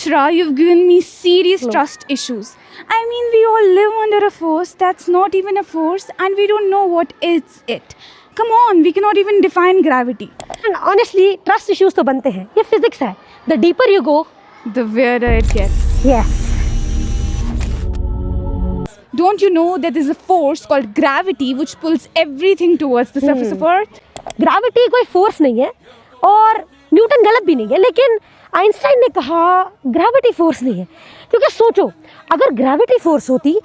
Shra, you've given me serious No. trust issues. I mean, we all live under a force that's not even a force, and we don't know what is it. Come on, we cannot even define gravity. And honestly, trust issues तो बनते हैं. ये physics है. The deeper you go, The weirder it gets. yes. Don't you know that there's a force called gravity which pulls everything towards the surface of Earth? Gravity कोई force नहीं है और Newton गलत भी नहीं है, लेकिन आइंस्टाइन ने कहा ग्रेविटी फोर्स नहीं है. क्योंकि सोचो, अगर ग्रेविटी फोर्स होती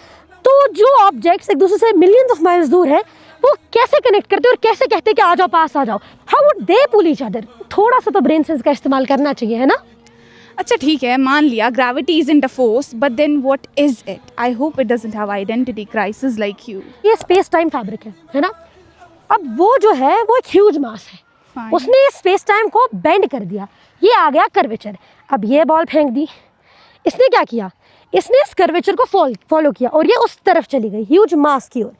तो जो ऑब्जेक्ट्स एक दूसरे से मिलियंस ऑफ माइल्स दूर है वो कैसे कनेक्ट करते और कैसे कहते कि आ जाओ, पास आ जाओ. How would they pull each other? थोड़ा सा तो ब्रेन सेंस का इस्तेमाल करना चाहिए, है ना. अच्छा ठीक है, मान लिया gravity isn't a force, but then what is it? I hope it doesn't have identity crisis like you. ये स्पेस टाइम फैब्रिक है ना. अब वो जो है वो एक ह्यूज मास है. Fine. उसने स्पेस टाइम को बेंड कर दिया. ये आ गया कर्वेचर. अब ये बॉल फेंक दी. इसने क्या किया? इसने इस कर्वेचर को फॉलो किया और ये उस तरफ चली गई ह्यूज मास की ओर.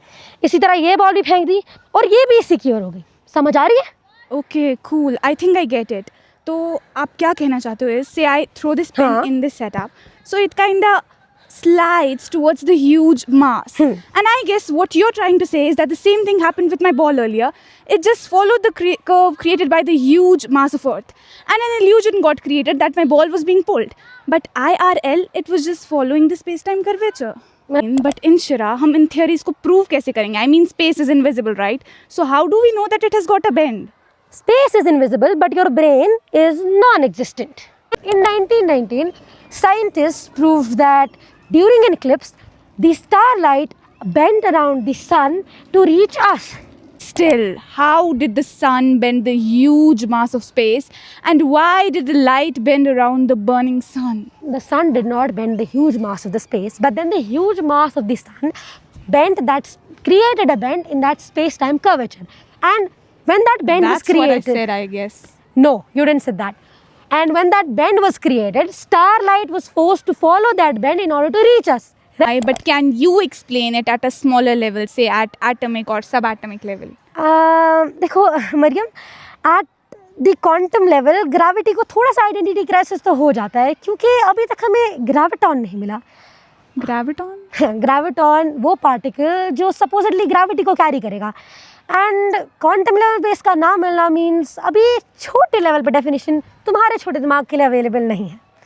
इसी तरह ये बॉल भी फेंक दी और ये भी इसी की ओर हो गई. समझ आ रही है? Okay, cool. I think I get it. तो आप क्या कहना चाहते हो is, say I throw this pen हाँ. in this setup, so it kind of slides towards the huge mass. And I guess what you're trying to say is that the same thing happened with my ball earlier. It just followed the curve created by the huge mass of Earth. And an illusion got created that my ball was being pulled. But IRL, it was just following the space-time curvature. But in Shira, हम in theory इसको prove कैसे करेंगे? I mean, space is invisible, right? So how do we know that it has got a bend? Space is invisible, but your brain is non-existent. In 1919, scientists proved that during an eclipse, the starlight bent around the sun to reach us. Still, how did the sun bend the huge mass of space, and why did the light bend around the burning sun? The sun did not bend the huge mass of the space, but then the huge mass of the sun created a bend in that space-time curvature. And when that bend was That's what I created, said, I guess. no, you didn't say that. And when that bend was created, starlight was forced to follow that bend in order to reach us. Right, but can you explain it at a smaller level, say at atomic or subatomic level? देखो Mariam, at the quantum level gravity को थोड़ा सा identity crisis तो हो जाता है, क्योंकि अभी तक हमें ग्रेविटॉन नहीं मिला. Graviton? ग्रेविटॉन वो पार्टिकल जो सपोजिटली ग्रेविटी को कैरी करेगा. एंड क्वांटम लेवल पे इसका नाम मिलना मीन्स अभी छोटे लेवल पे डेफिनेशन तुम्हारे छोटे दिमाग के लिए अवेलेबल नहीं है.